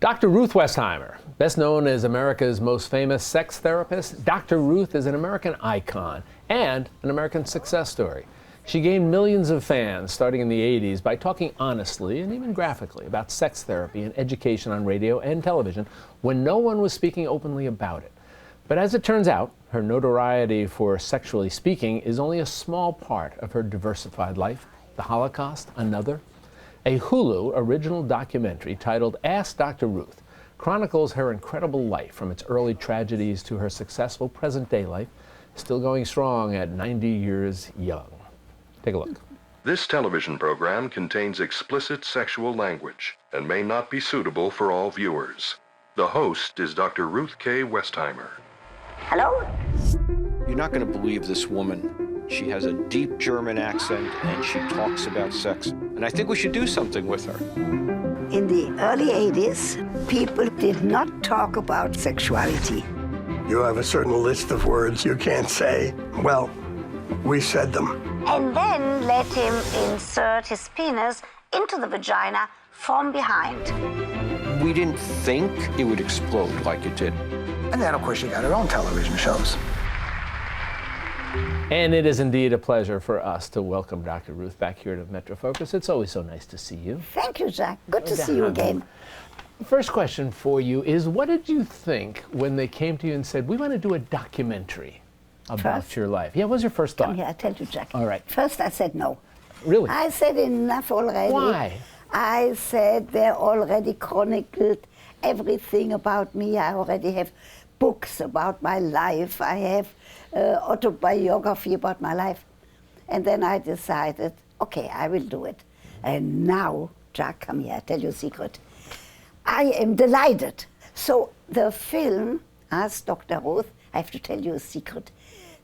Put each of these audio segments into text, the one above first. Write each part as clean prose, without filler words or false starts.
Dr. Ruth Westheimer, best known as America's most famous sex therapist, Dr. Ruth is an American icon and an American success story. She gained millions of fans starting in the 80s by talking honestly and even graphically about sex therapy and education on radio and television when no one was speaking openly about it. But as it turns out, her notoriety for sexually speaking is only a small part of her diversified life. The Holocaust, another. A Hulu original documentary titled Ask Dr. Ruth chronicles her incredible life from its early tragedies to her successful present-day life, still going strong at 90 years young. Take a look. This television program contains explicit sexual language and may not be suitable for all viewers. The host is Dr. Ruth K. Westheimer. Hello? You're not going to believe this woman. She has a deep German accent and she talks about sex. And I think we should do something with her. In the early 80s, people did not talk about sexuality. You have a certain list of words you can't say. Well, we said them. And then let him insert his penis into the vagina from behind. We didn't think it would explode like it did. And then, of course, you got her own television shows. And it is indeed a pleasure for us to welcome Dr. Ruth back here to MetroFocus. It's always so nice to see you. Thank you, Jack. Good to see you again. First question for you is, what did you think when they came to you and said, we want to do a documentary about your life? Yeah, what was your first thought? Come here, I tell you, Jack. All right. First, I said no. Really? I said enough already. Why? I said they already chronicled everything about me. I already have books about my life. I have autobiography about my life. And then I decided, okay, I will do it. And now, Jack, come here, I tell you a secret. I am delighted. So the film, Ask Dr. Ruth, I have to tell you a secret.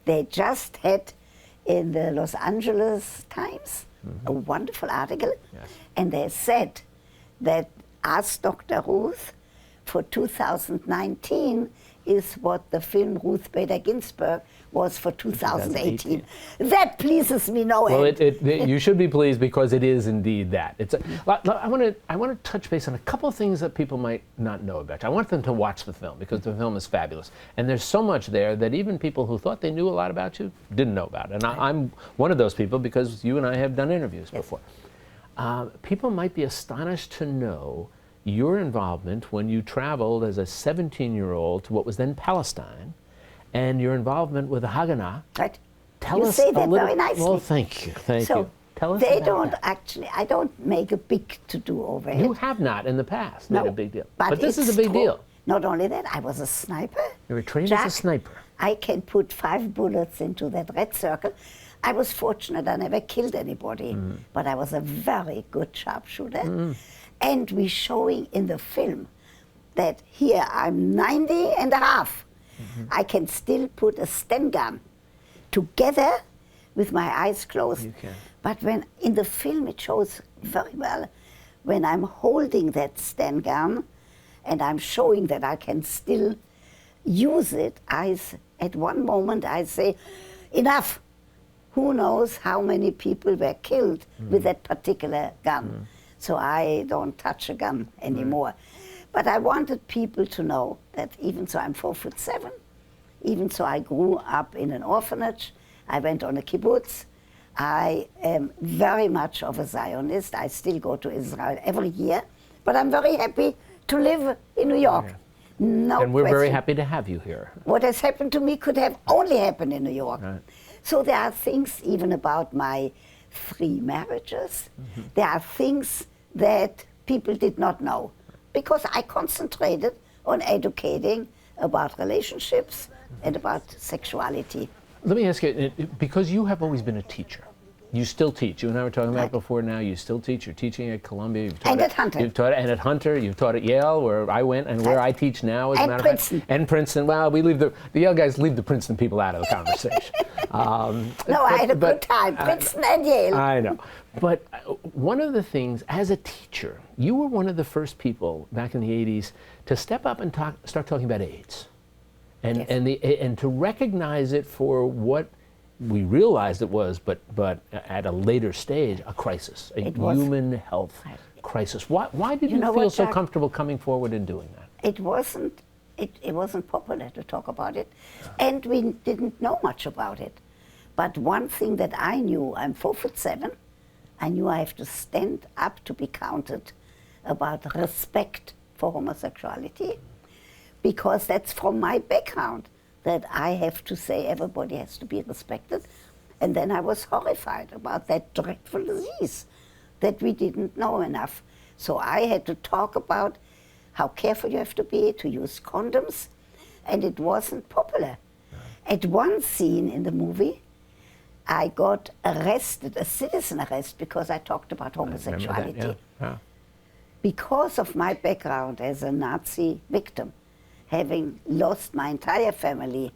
They just had in the Los Angeles Times a wonderful article, and they said that Ask Dr. Ruth for 2019 is what the film Ruth Bader Ginsburg was for 2018. That pleases me no end. Well, you should be pleased because it is indeed that. I want to touch base on a couple of things that people might not know about you. I want them to watch the film because the film is fabulous. And there's so much there that even people who thought they knew a lot about you didn't know about it. And I'm one of those people because you and I have done interviews before. People might be astonished to know your involvement when you traveled as a 17-year-old to what was then Palestine, and your involvement with the Haganah. Right. Tell you us say a that little. very nicely. Well, thank you. Thank you. Tell us they about don't that. actually, I don't make a big to-do over it. You have not in the past made a big deal. But this is a it's big true. deal. Not only that, I was a sniper. You were trained Jack, as a sniper. I can put 5 bullets into that red circle. I was fortunate, I never killed anybody, but I was a very good sharpshooter. And we're showing in the film that here I'm 90 and a half. I can still put a Sten gun together with my eyes closed. You can. But when in the film it shows very well when I'm holding that Sten gun and I'm showing that I can still use it, at one moment I say, enough. Who knows how many people were killed with that particular gun. So I don't touch a gun anymore. But I wanted people to know that even so I'm 4'7", even so I grew up in an orphanage, I went on a kibbutz, I am very much of a Zionist, I still go to Israel every year, but I'm very happy to live in New York. No And we're question. very happy to have you here. What has happened to me could have only happened in New York. Right. So there are things even about my 3 marriages, there are things that people did not know. Because I concentrated on educating about relationships and about sexuality. Let me ask you, because you have always been a teacher, you still teach. You and I were talking about it before now, you still teach. You're teaching at Columbia. You've taught And at Hunter. You've taught and at Hunter. You've taught at Yale, where I went, and where I teach now, as a And matter Princeton. of fact. And Princeton. Well, we leave the Yale guys leave the Princeton people out of the conversation. No, I had a good time, Princeton and Yale. I know. But one of the things, as a teacher, you were one of the first people back in the 80s to step up and start talking about AIDS. And to recognize it for what we realized it was, but at a later stage, a crisis, a human health crisis. Why did you know feel what, so Jack? comfortable coming forward and doing that? It wasn't popular to talk about it, and we didn't know much about it. But one thing that I knew, I'm 4'7", I knew I have to stand up to be counted about respect for homosexuality, because that's from my background, that I have to say everybody has to be respected. And then I was horrified about that dreadful disease that we didn't know enough. So I had to talk about how careful you have to be to use condoms, and it wasn't popular. At one scene in the movie, I got arrested, a citizen arrest, because I talked about homosexuality. That, yeah. Because of my background as a Nazi victim, having lost my entire family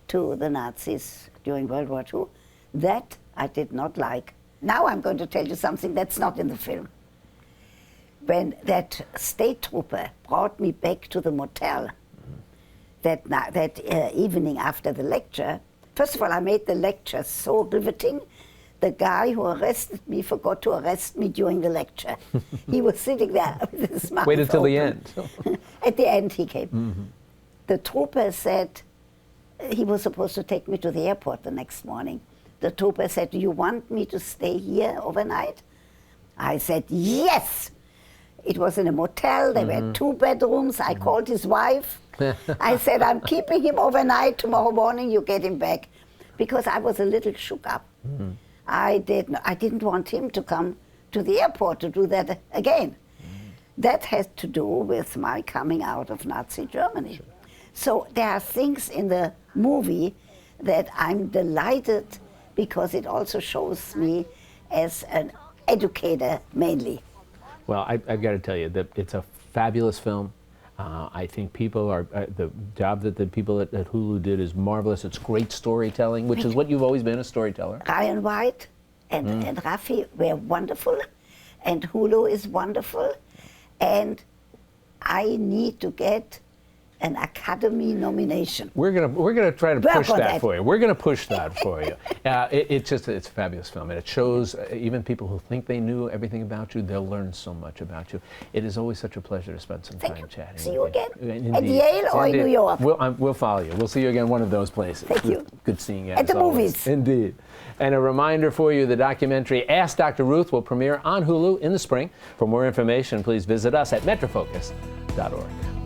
to the Nazis during World War II, that I did not like. Now I'm going to tell you something that's not in the film. When that state trooper brought me back to the motel that evening after the lecture, first of all, I made the lecture so riveting, the guy who arrested me forgot to arrest me during the lecture. He was sitting there with his mouth Waited till the open. end. At the end he came. The trooper said, he was supposed to take me to the airport the next morning. The trooper said, "Do you want me to stay here overnight?" I said, "Yes!" It was in a motel, there were 2 bedrooms. I called his wife. I said, "I'm keeping him overnight, tomorrow morning you get him back." Because I was a little shook up. I didn't want him to come to the airport to do that again. That had to do with my coming out of Nazi Germany. Sure. So there are things in the movie that I'm delighted, because it also shows me as an educator mainly. Well, I've got to tell you that it's a fabulous film. I think people are, the job that the people at Hulu did is marvelous. It's great storytelling, which is what you've always been, a storyteller. Ryan White and Rafi were wonderful, and Hulu is wonderful, and I need to get an Academy nomination. We're gonna try to push that that for you. We're gonna push that for you. It's a fabulous film, and it shows even people who think they knew everything about you, they'll learn so much about you. It is always such a pleasure to spend some time chatting. See you with again Indeed. at Yale or in New York. We'll follow you. We'll see you again one of those places. Thank you. Good seeing you. At as the always. movies. Indeed. And a reminder for you, the documentary Ask Dr. Ruth will premiere on Hulu in the spring. For more information, please visit us at metrofocus.org.